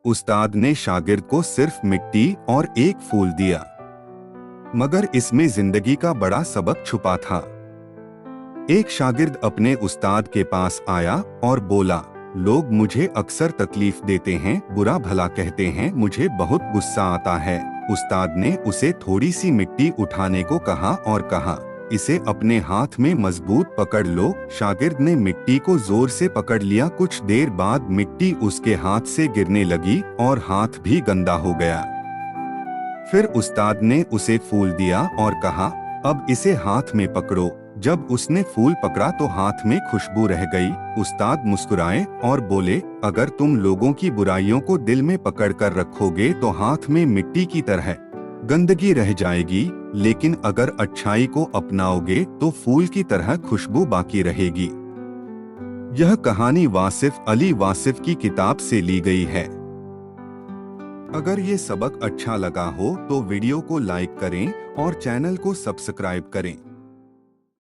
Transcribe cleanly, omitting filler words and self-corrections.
उस्ताद ने शागिर्द को सिर्फ मिट्टी और एक फूल दिया, मगर इसमें जिंदगी का बड़ा सबक छुपा था। एक शागिर्द अपने उस्ताद के पास आया और बोला, लोग मुझे अक्सर तकलीफ देते हैं, बुरा भला कहते हैं, मुझे बहुत गुस्सा आता है। उस्ताद ने उसे थोड़ी सी मिट्टी उठाने को कहा और कहा, इसे अपने हाथ में मजबूत पकड़ लो। शागिर्द ने मिट्टी को जोर से पकड़ लिया। कुछ देर बाद मिट्टी उसके हाथ से गिरने लगी और हाथ भी गंदा हो गया। फिर उस्ताद ने उसे फूल दिया और कहा, अब इसे हाथ में पकड़ो। जब उसने फूल पकड़ा तो हाथ में खुशबू रह गई। उस्ताद मुस्कुराए और बोले, अगर तुम लोगों की बुराइयों को दिल में पकड़ कर रखोगे तो हाथ में मिट्टी की तरह गंदगी रह जाएगी, लेकिन अगर अच्छाई को अपनाओगे तो फूल की तरह खुशबू बाकी रहेगी। यह कहानी वासिफ अली वासिफ की किताब से ली गई है। अगर ये सबक अच्छा लगा हो तो वीडियो को लाइक करें और चैनल को सब्सक्राइब करें।